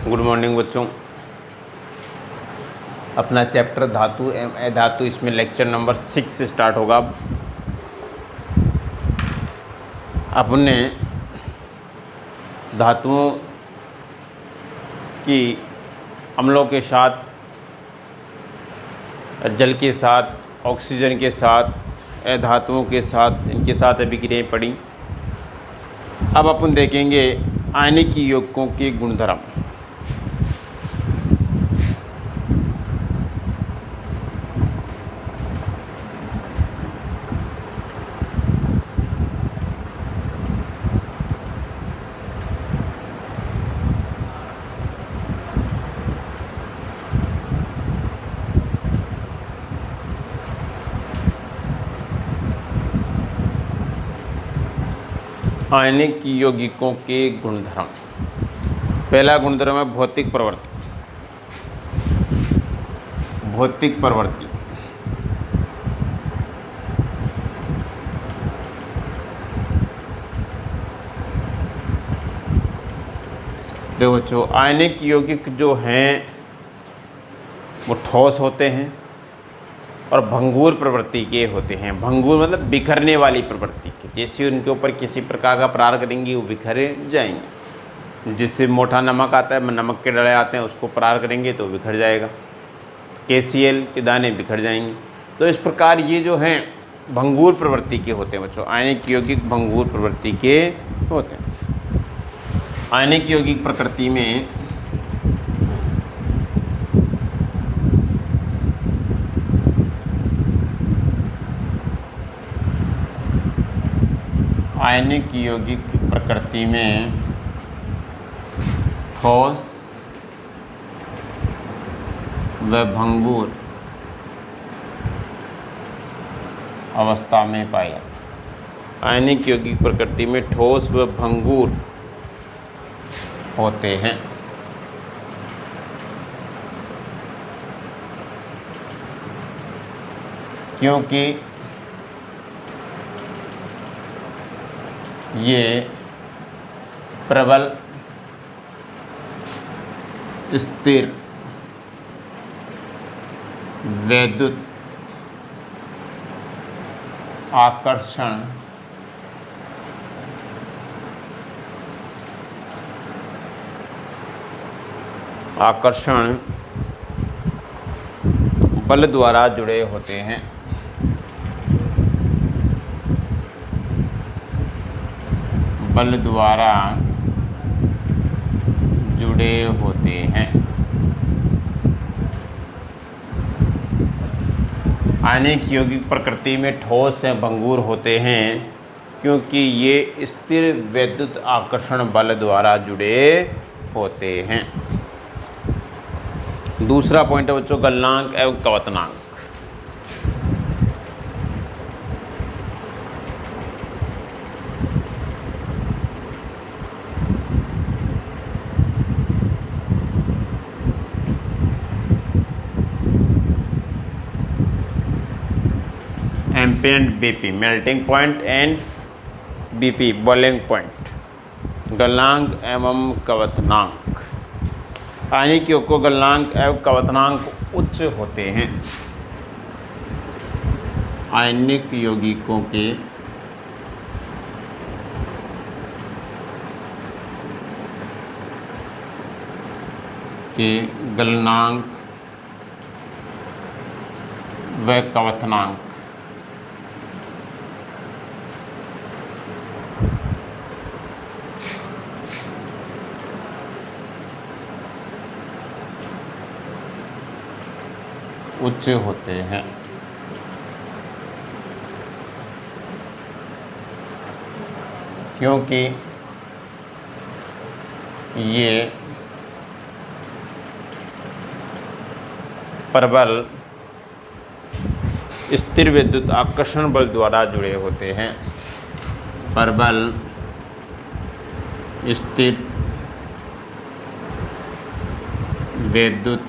Good morning बच्चों। अपना chapter धातु एवं अधातु, इसमें लेक्चर नंबर 6 से स्टार्ट होगा। अपने धातुओं की अम्लों के साथ, जल के साथ, ऑक्सीजन के साथ, अधातुओं के साथ, इनके साथ अभिक्रियाएं पड़ी। अब अपन देखेंगे आयनिक यौगिकों के गुणधर्म। आयनिक यौगिकों के गुणधर्म। पहला गुणधर्म है भौतिक प्रवृत्ति। भौतिक प्रवृत्ति देखो बच्चों, आयनिक यौगिक जो हैं वो ठोस होते हैं और भंगुर प्रवृत्ति के होते हैं। भंगुर मतलब बिखरने वाली प्रवृत्ति के। जैसे उनके ऊपर किसी प्रकार का प्रहार करेंगे वो बिखरे जाएंगे। जिससे मोटा नमक आता है, नमक के डले आते हैं, उसको प्रहार करेंगे तो बिखर जाएगा। KCl के दाने बिखर जाएंगे। तो इस प्रकार ये जो हैं भंगुर प्रवृत्ति के होते हैं बच्चों। आयनिक यौगिक भंगुर प्रवृत्ति के होते हैं। आयनिक यौगिक प्रकृति में आयनिक यौगिक की प्रकृति में ठोस व भंगुर अवस्था में पाया। आयनिक यौगिक प्रकृति में ठोस व भंगुर होते हैं। क्योंकि ये प्रबल, स्थिर, वैद्युत आकर्षण बल द्वारा जुड़े होते हैं। बल द्वारा जुड़े होते हैं। आयनिक यौगिक प्रकृति में ठोस से भंगुर होते हैं क्योंकि ये स्थिर वैद्युत आकर्षण बल द्वारा जुड़े होते हैं। दूसरा पॉइंट है बच्चों गलनांक एवं क्वथनांक। MP and BP, melting point and BP, boiling point. गलनांक एवं क्वथनांक। आयनिक यौगिकों गलनांक एवं क्वथनांक उच्च होते हैं। आयनिक यौगिकों के गलनांक व क्वथनांक उच्च होते हैं। क्योंकि ये प्रबल, स्थिर विद्युत आकर्षण बल द्वारा जुड़े होते हैं। प्रबल, स्थिर विद्युत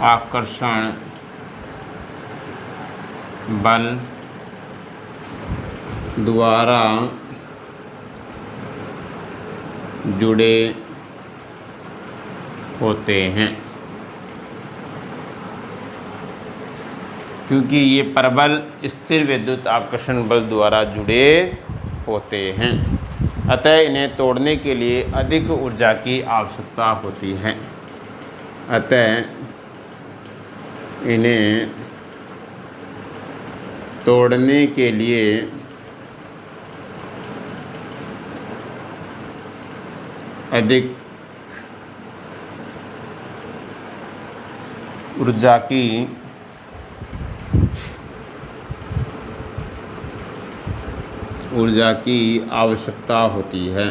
आकर्षण बल द्वारा जुड़े होते हैं, क्योंकि ये प्रबल स्थिर विद्युत आकर्षण बल द्वारा जुड़े होते हैं, अतः इन्हें तोड़ने के लिए अधिक ऊर्जा की आवश्यकता होती है। अतः इन्हें तोड़ने के लिए अधिक ऊर्जा की आवश्यकता होती है।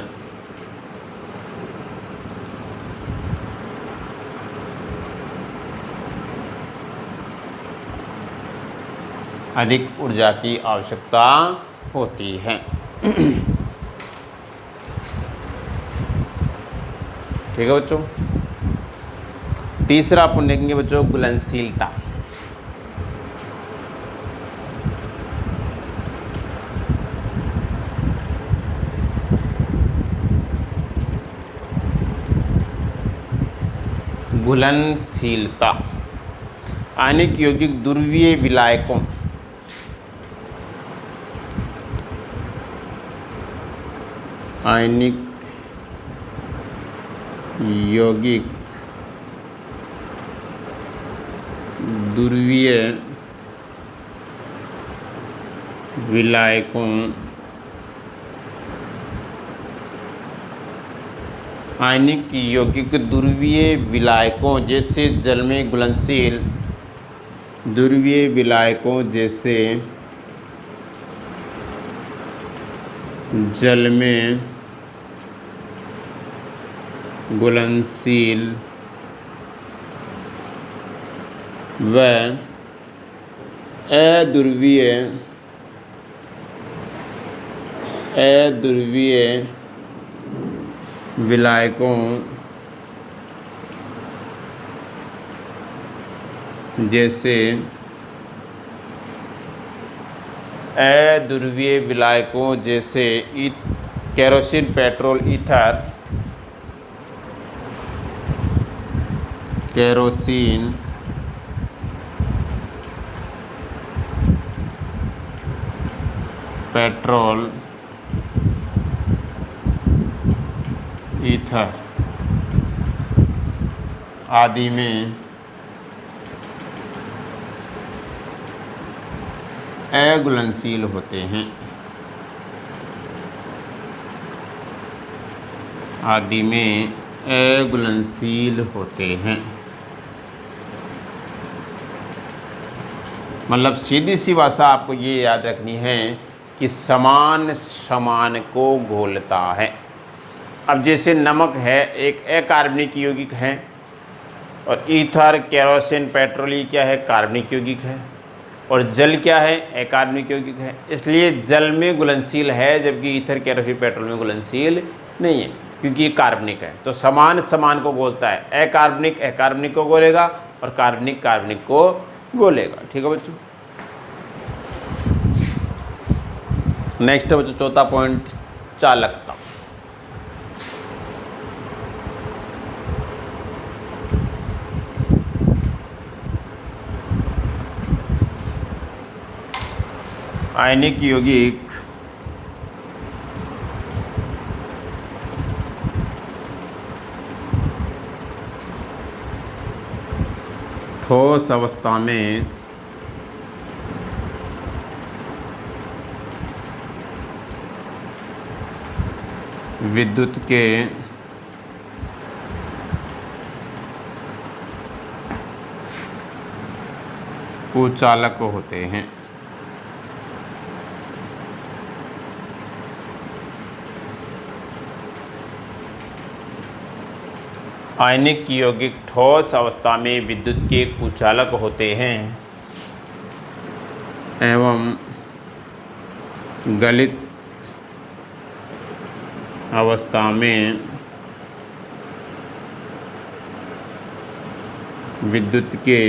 अधिक ऊर्जा की आवश्यकता होती है। ठीक है बच्चों। तीसरा अपन देखेंगे बच्चों घुलनशीलता। घुलनशीलता आयनिक यौगिक ध्रुवीय विलायकों आयनिक यौगिक ध्रुवीय विलायकों आयनिक यौगिक ध्रुवीय विलायकों जैसे जल में घुलनशील ध्रुवीय विलायकों जैसे जल में घुलनशील व अध्रुवीय विलायकों जैसे अध्रुवीय विलायकों जैसे kerosene, petrol, ether, kerosene, petrol, ether आदि में अघुलनशील होते हैं। आदि में अघुलनशील होते हैं। मतलब सीधी सी भाषा आपको ये याद रखनी है कि समान समान को घोलता है। अब जैसे नमक है एक अकार्बनिक यौगिक है और ईथर, केरोसिन, पेट्रोल ये क्या है कार्बनिक यौगिक है और जल क्या है अकार्बनिक यौगिक है। इसलिए जल में घुलनशील है जबकि ईथर, केरोसिन, पेट्रोल में घुलनशील नहीं है क्योंकि ये कार्बनिक है। तो समान समान को घोलता है, अकार्बनिक अकार्बनिक को घोलेगा और कार्बनिक कार्बनिक को घोलेगा। ठीक है बच्चों। नेक्स्ट है बच्चों चौथा पॉइंट चालकता। आयनिक यौगिक ठोस अवस्था में विद्युत के कुचालक होते हैं। आयनिक यौगिक ठोस अवस्था में विद्युत के कुचालक होते हैं एवं गलित अवस्था में विद्युत के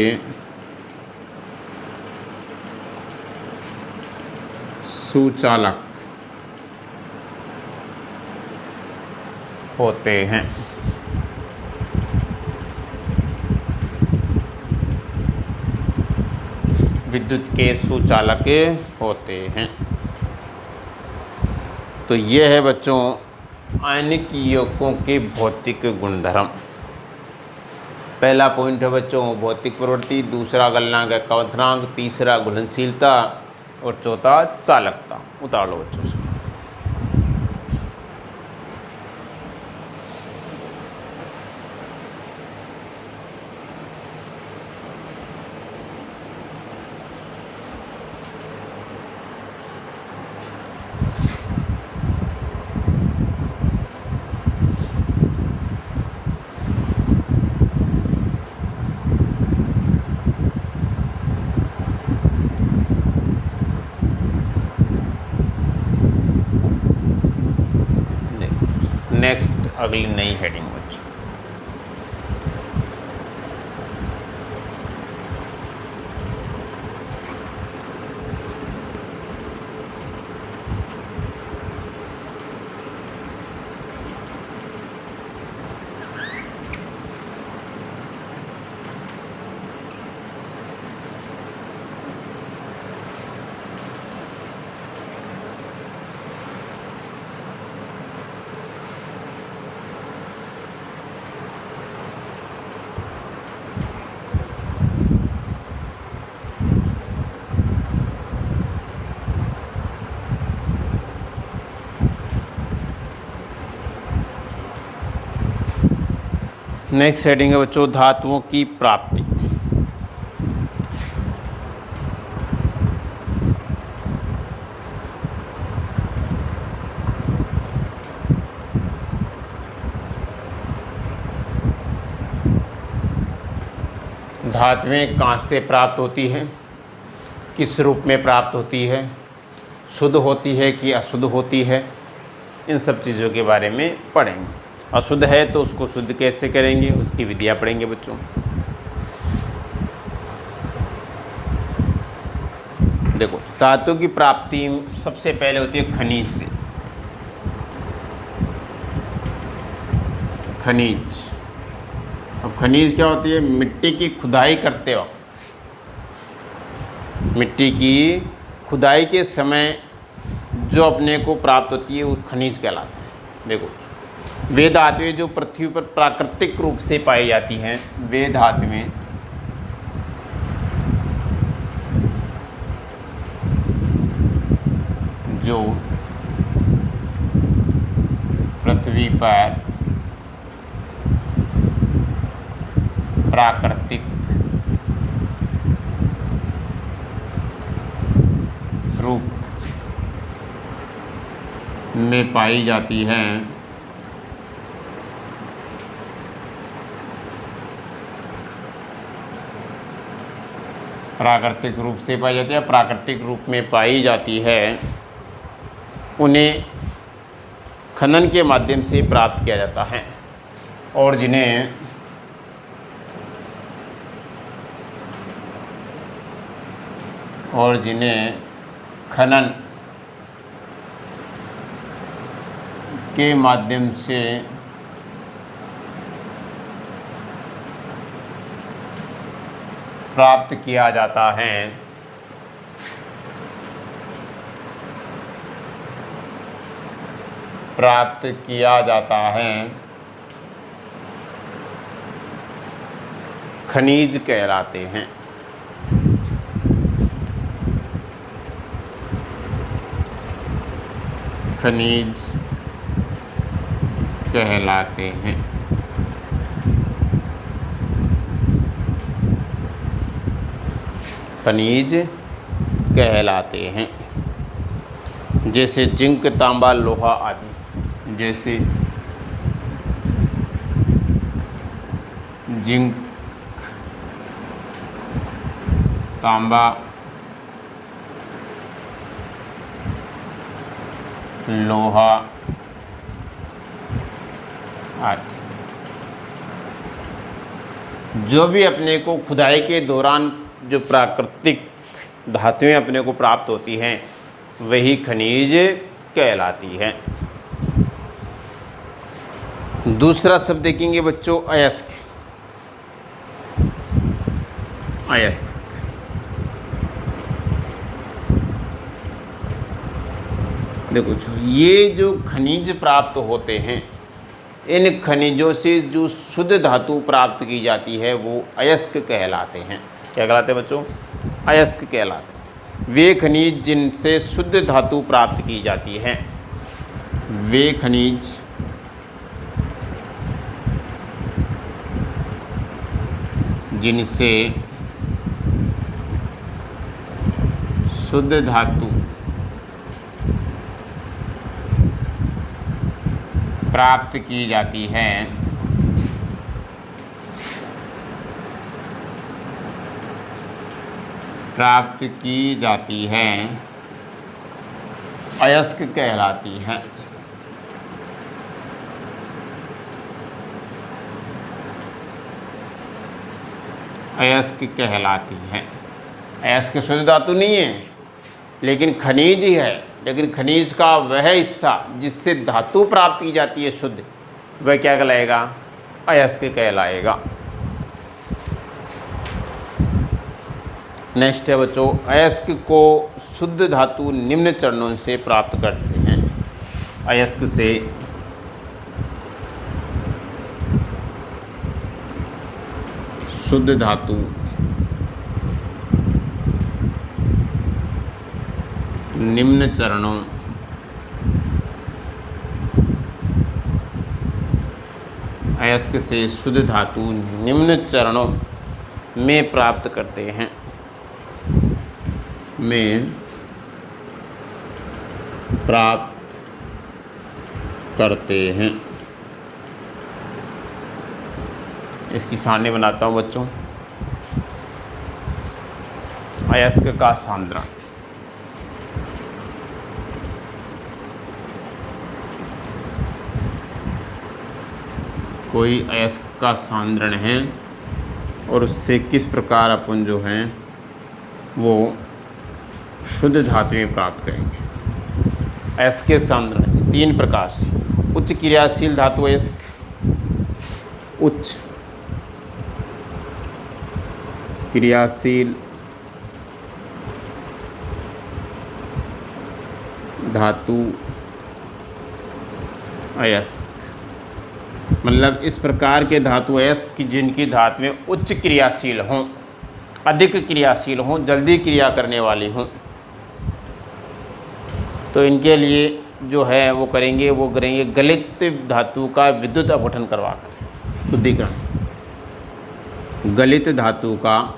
सुचालक होते हैं। विद्युत के सुचालक होते हैं। तो ये है बच्चों आयनिक यौगिकों के भौतिक गुणधर्म। पहला पॉइंट है बच्चों भौतिक प्रवृत्ति, दूसरा गलनांक या क्वथनांक, तीसरा घुलनशीलता और चौथा चालकता। उतार लो बच्चों से। नेक्स्ट अगली नई हेडिंग बच्चों। नेक्स्ट हेडिंग है बच्चों धातुओं की प्राप्ति। धातुएं कहाँ से प्राप्त होती हैं, किस रूप में प्राप्त होती है, शुद्ध होती है कि अशुद्ध होती है, इन सब चीज़ों के बारे में पढ़ेंगे। अशुद्ध है तो उसको शुद्ध कैसे करेंगे, उसकी विधियाँ पढ़ेंगे बच्चों। देखो धातु की प्राप्ति सबसे पहले होती है खनिज से। खनिज, अब खनिज क्या होती है, मिट्टी की खुदाई करते वक्त, मिट्टी की खुदाई के समय जो अपने को प्राप्त होती है वो खनिज कहलाता है। देखो वे धातुएं जो पृथ्वी पर प्राकृतिक रूप से पाई जाती हैं, वे धातुएं जो पृथ्वी पर प्राकृतिक रूप में पाई जाती हैं, प्राकृतिक रूप से पाई जाती है, प्राकृतिक रूप में पाई जाती है, उन्हें खनन के माध्यम से प्राप्त किया जाता है और जिन्हें खनन के माध्यम से प्राप्त किया जाता है, खनिज कहलाते हैं। खनिज कहलाते हैं। खनिज कहलाते हैं जैसे जिंक, तांबा, लोहा आदि। जैसे जिंक, तांबा, लोहा आदि, जो भी अपने को खुदाई के दौरान जो प्राकृतिक धातुएं अपने को प्राप्त होती हैं वही खनिज कहलाती हैं। दूसरा शब्द देखेंगे बच्चों अयस्क। अयस्क देखो, ये जो खनिज प्राप्त होते हैं, इन खनिजों से जो शुद्ध धातु प्राप्त की जाती है वो अयस्क कहलाते हैं। क्या कहलाते हैं बच्चों? अयस्क कहलाते हैं। वे खनिज जिनसे शुद्ध धातु प्राप्त की जाती है, वे खनिज जिनसे शुद्ध धातु प्राप्त की जाती है, अयस्क कहलाती है। अयस्क कहलाती है। अयस्क शुद्ध धातु नहीं है, लेकिन खनिज ही है। लेकिन खनिज का वह हिस्सा जिससे धातु प्राप्त की जाती है शुद्ध, वह क्या कहलाएगा? अयस्क कहलाएगा। नेक्स्ट है बच्चों, अयस्क को शुद्ध धातु निम्न चरणों से प्राप्त करते हैं। अयस्क से शुद्ध धातु निम्न चरणों अयस्क से शुद्ध धातु निम्न चरणों में प्राप्त करते हैं, इसकी सारणी बनाता हूँ बच्चों। अयस्क का सांद्रण, कोई अयस्क का सांद्रण है और उससे किस प्रकार अपन जो हैं वो शुद्ध धातुएं प्राप्त करेंगे। अयस्क के सांद्रण 3 प्रकार से: उच्च क्रियाशील धातु अयस्क, उच्च क्रियाशील धातु अयस्क, मतलब इस प्रकार के धातु अयस्क जिनकी धातुएं उच्च क्रियाशील हों, अधिक क्रियाशील हों, जल्दी क्रिया करने वाली हों, तो इनके लिए जो है वो करेंगे गलित धातु का विद्युत अपघटन करवाकर शुद्धिकरण। गलित धातु का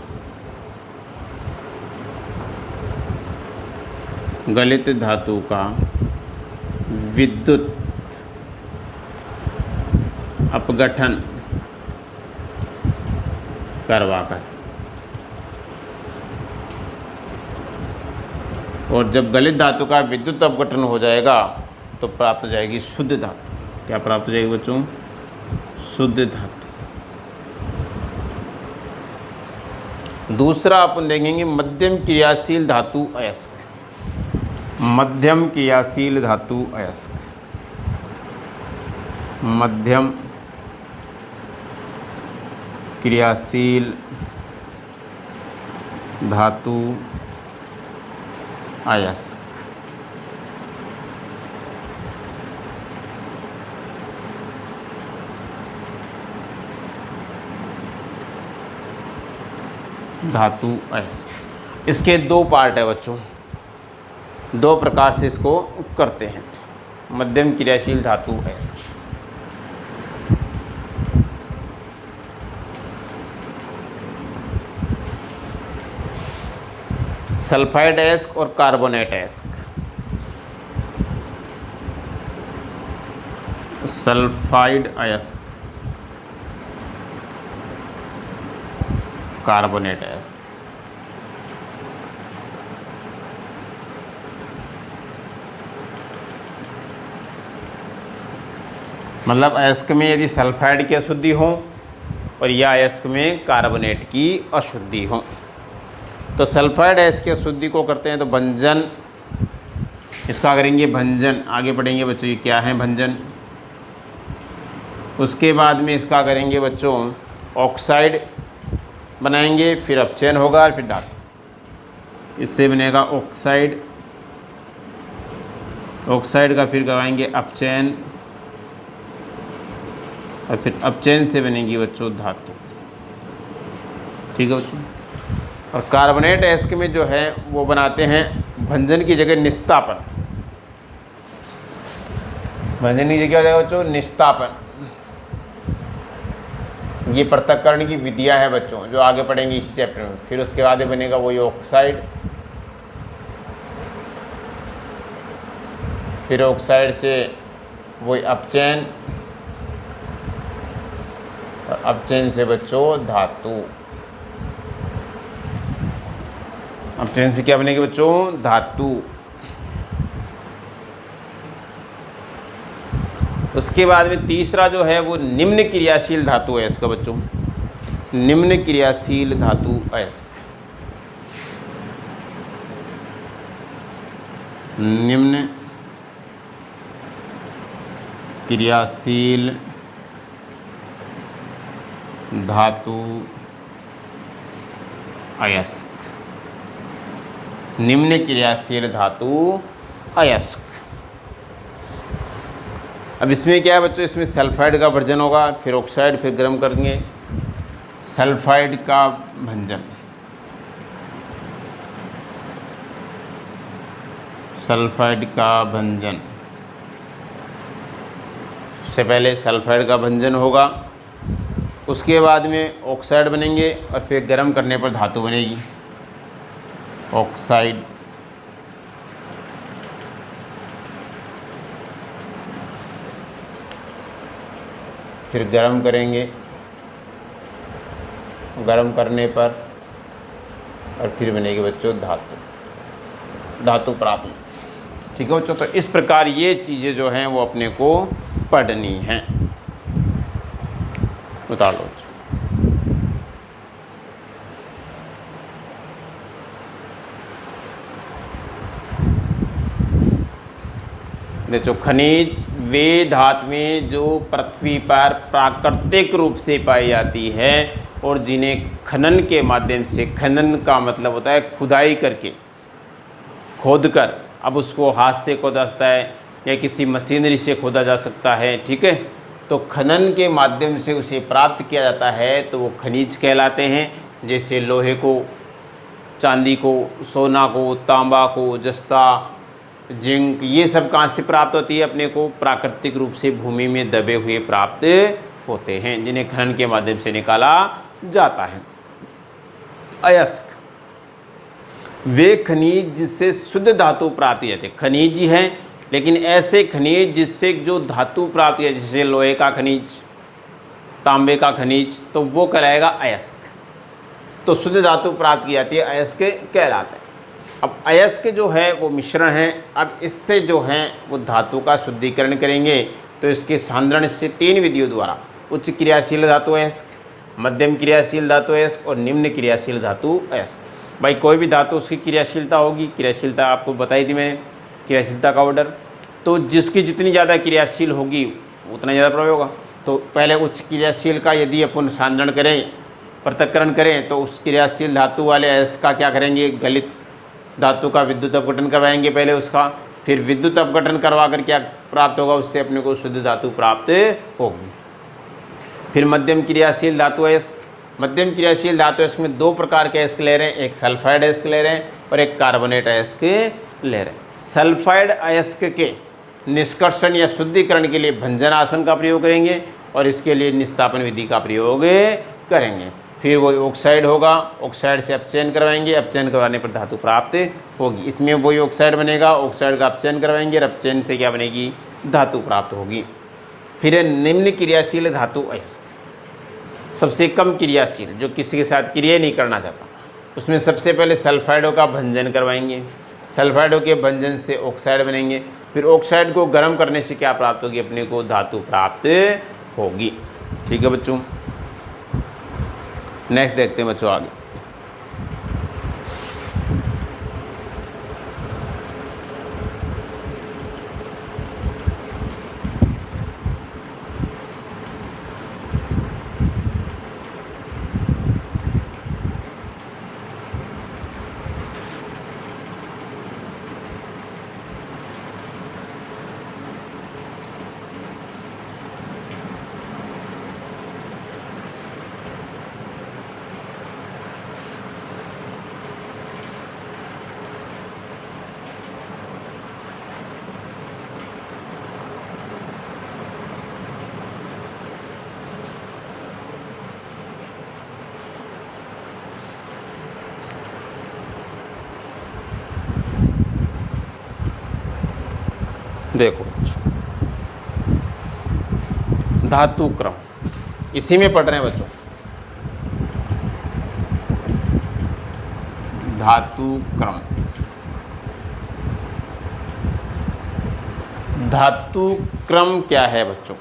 विद्युत अपघटन करवाकर, और जब गलित धातु का विद्युत अपघटन हो जाएगा तो प्राप्त हो जाएगी शुद्ध धातु। क्या प्राप्त हो जाएगी बच्चों? शुद्ध धातु। दूसरा अपन देखेंगे मध्यम क्रियाशील धातु अयस्क। मध्यम क्रियाशील धातु अयस्क, मध्यम क्रियाशील धातु अयस्क, धातु अयस्क। इसके 2 पार्ट है बच्चों, 2 प्रकार से इसको करते हैं। मध्यम क्रियाशील धातु अयस्क, सल्फाइड अयस्क और कार्बोनेट अयस्क। सल्फाइड अयस्क, कार्बोनेट अयस्क। मतलब अयस्क में यदि सल्फाइड की अशुद्धि हो और या अयस्क में कार्बोनेट की अशुद्धि हो, तो सल्फाइड अयस्क की अशुद्धि को करते हैं तो भंजन, इसका करेंगे भंजन। आगे बढ़ेंगे बच्चों, ये क्या है भंजन? उसके बाद में इसका करेंगे बच्चों ऑक्साइड बनाएंगे, फिर अपचयन होगा और फिर धातु। इससे बनेगा ऑक्साइड, ऑक्साइड का फिर करवाएंगे अपचयन और फिर अपचयन से बनेगी बच्चों धातु। ठीक है बच्चों। और कार्बोनेट एस्क में जो है वो बनाते हैं भंजन की जगह निस्तापन। भंजन की जगह हो जाएगा बच्चों निस्तापन। ये पृथक्करण की विधियां हैं बच्चों जो आगे पढ़ेंगे इस चैप्टर में। फिर उसके बाद बनेगा वही ऑक्साइड, फिर ऑक्साइड से वही अपचयन और अपचयन से बच्चों धातु। अपचयन से क्या बनेगी बच्चों धातु। उसके बाद में तीसरा जो है वो निम्न क्रियाशील धातु अयस्क बच्चों। निम्न क्रियाशील धातु अयस्क। निम्न क्रियाशील धातु अयस्क। निम्न क्रियाशील धातु अयस्क। अब इसमें क्या है बच्चों, इसमें सल्फाइड का भंजन होगा, फिर ऑक्साइड, फिर गर्म करेंगे सल्फाइड का भंजन। सल्फाइड का भंजन, सबसे पहले सल्फाइड का भंजन होगा, उसके बाद में ऑक्साइड बनेंगे और फिर गर्म करने पर धातु बनेगी ऑक्साइड। फिर गर्म करेंगे, गर्म करने पर और फिर बनेगी बच्चों धातु, धातु प्राप्त। ठीक है बच्चों। तो इस प्रकार ये चीज़ें जो हैं वो अपने को पढ़नी हैं। उतार लो बच्चों। देखो खनिज वे धातुएं जो पृथ्वी पर प्राकृतिक रूप से पाई जाती है और जिन्हें खनन के माध्यम से, खनन का मतलब होता है खुदाई करके, खोद कर, अब उसको हाथ से खोदा जाता है या किसी मशीनरी से खोदा जा सकता है। ठीक है। तो खनन के माध्यम से उसे प्राप्त किया जाता है तो वो खनिज कहलाते हैं। जैसे लोहे को, चांदी को, सोना को, तांबा को, जस्ता, जिंक, ये सब कहाँ से प्राप्त होती है अपने को? प्राकृतिक रूप से भूमि में दबे हुए प्राप्त होते हैं, जिन्हें खनन के माध्यम से निकाला जाता है। अयस्क वे खनिज जिससे शुद्ध धातु प्राप्त होती है। खनिज ही हैं लेकिन ऐसे खनिज जिससे जो धातु प्राप्त है, जैसे लोहे का खनिज, तांबे का खनिज, तो वो कहलाएगा अयस्क। तो शुद्ध धातु प्राप्त की जाती है, अयस्क कहलाता है। अब अयस्क जो है वो मिश्रण है। अब इससे जो है वो धातु का शुद्धिकरण करेंगे तो इसके सांद्रण से 3 विधियों द्वारा, उच्च क्रियाशील धातु अयस्क, मध्यम क्रियाशील धातु अयस्क और निम्न क्रियाशील धातु अयस्क। भाई कोई भी धातु उसकी क्रियाशीलता होगी, क्रियाशीलता आपको बताई थी मैंने, क्रियाशीलता का ऑर्डर। तो जिसकी जितनी ज़्यादा क्रियाशील होगी उतना ज़्यादा प्रभाव होगा। तो पहले उच्च क्रियाशील का यदि अपन सांद्रण करें, पृथक्करण करें, तो उस क्रियाशील धातु वाले अयस्क का क्या करेंगे, गलित धातु का विद्युत अपघटन करवाएंगे पहले उसका, फिर विद्युत अपघटन करवा कर क्या प्राप्त होगा, उससे अपने को शुद्ध धातु प्राप्त होगी। फिर मध्यम क्रियाशील धातु अयस्क। मध्यम क्रियाशील धातु अयस्क में 2 प्रकार के अयस्क ले रहे हैं, एक सल्फाइड अयस्क ले रहे हैं और एक कार्बोनेट अयस्क ले रहे हैं। सल्फाइड अयस्क के निष्कर्षण या शुद्धिकरण के लिए भंजन आसन का प्रयोग करेंगे और इसके लिए निस्तापन विधि का प्रयोग करेंगे। फिर वही ऑक्साइड होगा, ऑक्साइड से अपचयन करवाएंगे, अपचयन करवाने पर धातु प्राप्त होगी। इसमें वही ऑक्साइड बनेगा, ऑक्साइड का अपचयन करवाएंगे और अपचयन से क्या बनेगी, धातु प्राप्त होगी। फिर है निम्न क्रियाशील धातु अयस्क, सबसे कम क्रियाशील, जो किसी के साथ क्रिया नहीं करना चाहता, उसमें सबसे पहले सल्फाइडों का भंजन करवाएंगे। सल्फाइडों के भंजन से ऑक्साइड बनेंगे। फिर ऑक्साइड को गर्म करने से क्या प्राप्त होगी, अपने को धातु प्राप्त होगी। ठीक है बच्चों। नेक्स्ट देखते हैं बच्चों आगे। देखो धातु क्रम, इसी में पढ़ रहे हैं बच्चों, धातु क्रम। धातु क्रम क्या है बच्चों?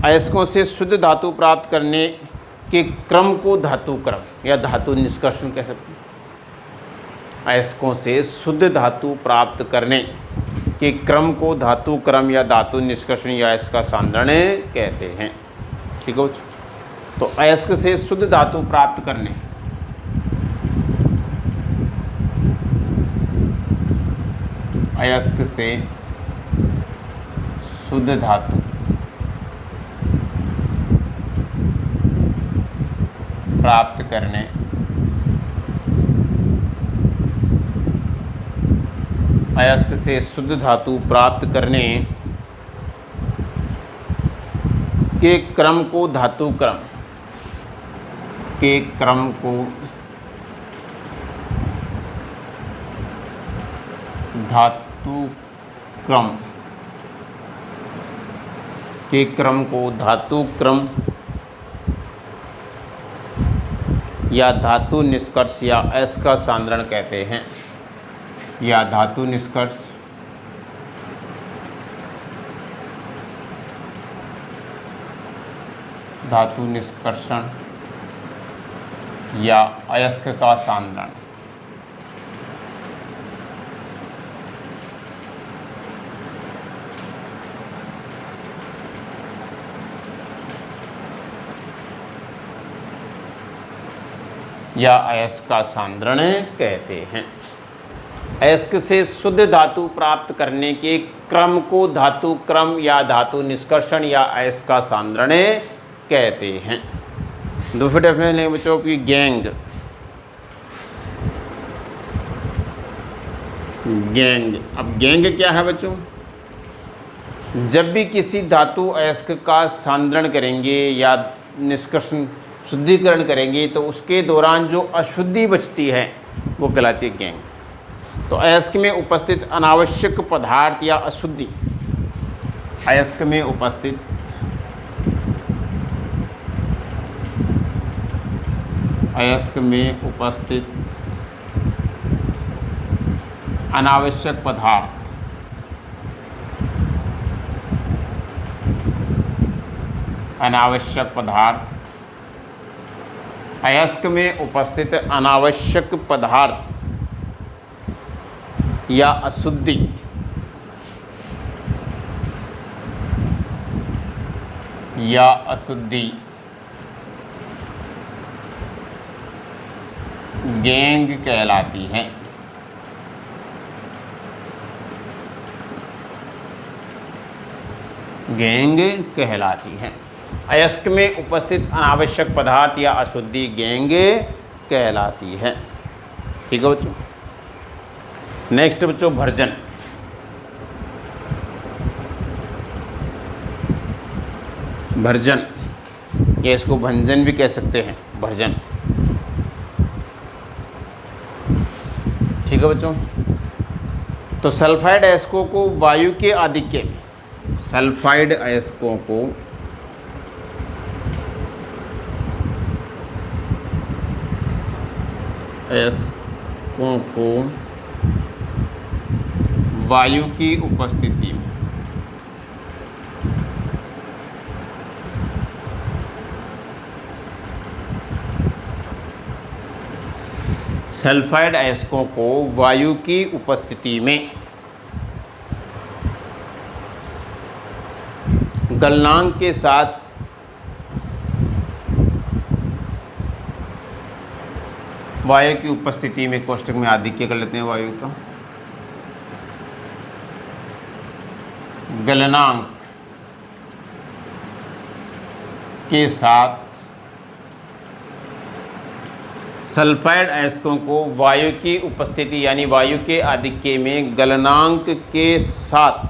अयस्कों से शुद्ध धातु प्राप्त करने के क्रम को धातु क्रम या धातु निष्कर्षण कह सकते हैं। अयस्कों से शुद्ध धातु प्राप्त करने के क्रम को धातु क्रम या धातु निष्कर्षण या अयस्क सांद्रण कहते हैं। ठीक है बच्चों, तो अयस्क से शुद्ध धातु प्राप्त करने, अयस्क से शुद्ध धातु प्राप्त करने अयस्क से शुद्ध धातु प्राप्त करने के क्रम को धातु क्रम के क्रम को धातु क्रम के क्रम को धातु क्रम या धातु निष्कर्ष या अयस्क सांद्रण कहते हैं, या धातु निष्कर्ष धातु निष्कर्षण या अयस्क का सांद्रण। या अयस्क का सांद्रण कहते हैं। अयस्क से शुद्ध धातु प्राप्त करने के क्रम को धातु क्रम या धातु निष्कर्षण या अयस्क का सांद्रण कहते हैं। दूसरे डेफिनेशन है बच्चों की गैंग। गैंग, अब गैंग क्या है बच्चों? जब भी किसी धातु अयस्क का सांद्रण करेंगे या निष्कर्षण शुद्धिकरण करेंगे तो उसके दौरान जो अशुद्धि बचती है वो कहलाती है गैंग। तो अयस्क में उपस्थित अनावश्यक पदार्थ या अशुद्धि, अयस्क में उपस्थित अनावश्यक पदार्थ अयस्क में उपस्थित अनावश्यक पदार्थ या अशुद्धि गैंग कहलाती है। गैंग कहलाती है। अयस्क में उपस्थित अनावश्यक पदार्थ या अशुद्धि गैंग कहलाती है। ठीक है बच्चों। नेक्स्ट बच्चों भर्जन। भर्जन या इसको भंजन भी कह सकते हैं, भर्जन। ठीक है बच्चों। तो सल्फाइड अयस्कों को वायु के आधिक्य में, सल्फाइड अयस्कों को वायु की उपस्थिति में सल्फाइड अयस्कों को वायु की उपस्थिति में गलनांक के साथ वायु की उपस्थिति में कोष्ठक में आधिक्य कर लेते हैं वायु का। गलनांक के साथ सल्फाइड अयस्कों को वायु की उपस्थिति यानी वायु के आधिक्य में गलनांक के साथ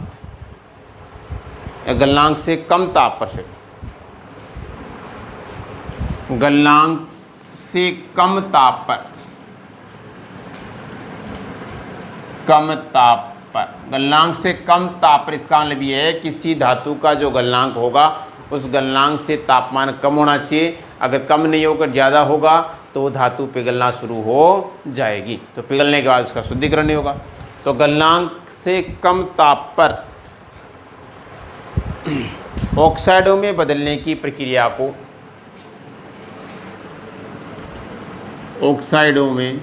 या गलनांक से कम ताप पर से, गलनांक से कम ताप पर, गलनांक से कम ताप पर, इसका मतलब ये है किसी धातु का जो गलनांक होगा उस गलनांक से तापमान कम होना चाहिए। अगर कम नहीं होकर ज़्यादा होगा तो वो धातु पिघलना शुरू हो जाएगी, तो पिघलने के बाद उसका शुद्धिकरण नहीं होगा। तो गलनांक से कम ताप पर ऑक्साइडों में बदलने की प्रक्रिया को ऑक्साइडों में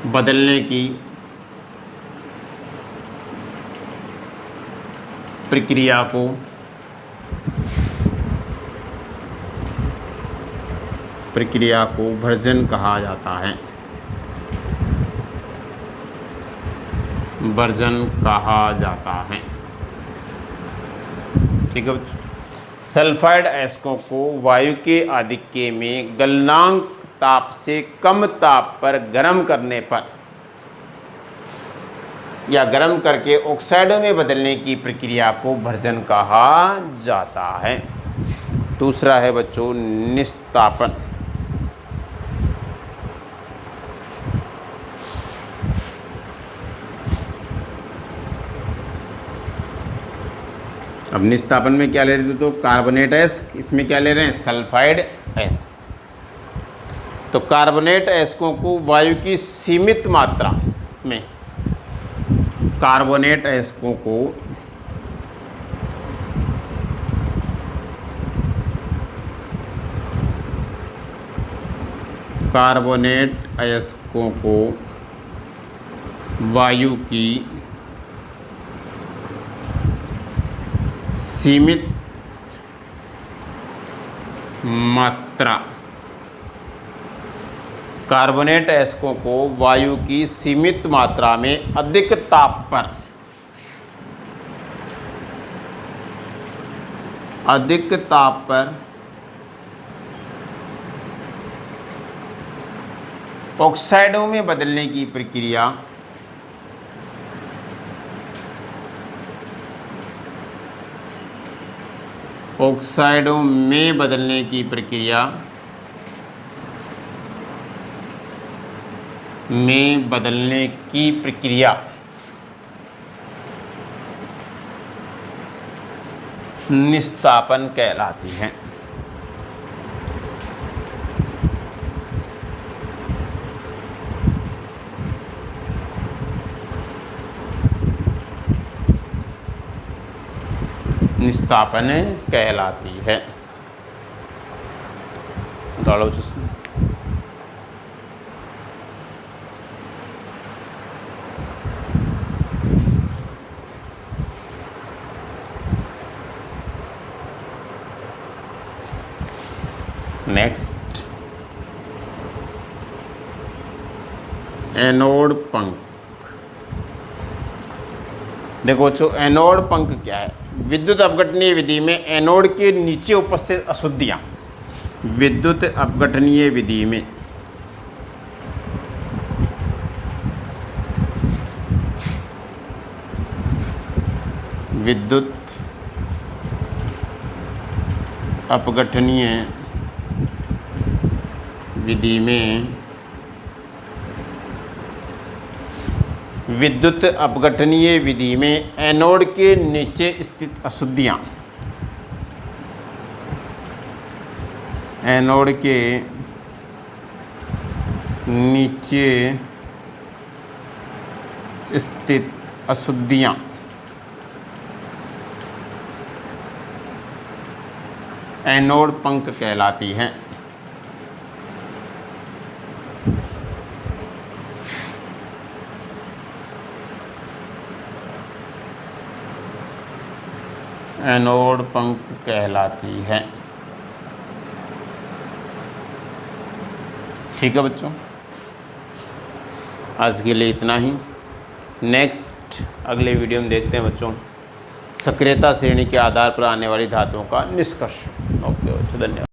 बदलने की प्रक्रिया को भर्जन कहा जाता है। भर्जन कहा जाता है। ठीक है बच्चों। सल्फाइड अयस्कों को वायु के आधिक्य में गलनांक ताप से कम ताप पर गर्म करने पर या गर्म करके ऑक्साइडों में बदलने की प्रक्रिया को भर्जन कहा जाता है। दूसरा है बच्चों निस्तापन। अब निस्तापन में क्या ले रहे थे, तो कार्बोनेट अयस्क, इसमें क्या ले रहे हैं, सल्फाइड अयस्क। तो कार्बोनेट अयस्कों को वायु की सीमित मात्रा में, कार्बोनेट अयस्कों को वायु की सीमित मात्रा, कार्बोनेट अयस्कों को वायु की सीमित मात्रा में अधिक ताप पर ऑक्साइडों में बदलने की प्रक्रिया निस्तापन कहलाती है। निस्तापन कहलाती है। दौड़ो जिसमें नेक्स्ट एनोड पंख। देखो बच्चों, एनोड पंख क्या है? विद्युत अपघटनीय विधि में एनोड के नीचे उपस्थित अशुद्धियाँ, विद्युत अपघटनीय विधि में विद्युत अपघटनीय विधि में एनोड के नीचे स्थित अशुद्धियाँ, एनोड के नीचे स्थित अशुद्धियाँ एनोड पंख कहलाती हैं। एनोड पंख कहलाती है। ठीक है बच्चों, आज के लिए इतना ही। नेक्स्ट अगले वीडियो में देखते हैं बच्चों सक्रियता श्रेणी के आधार पर आने वाली धातुओं का निष्कर्ष। ओके बच्चों, धन्यवाद।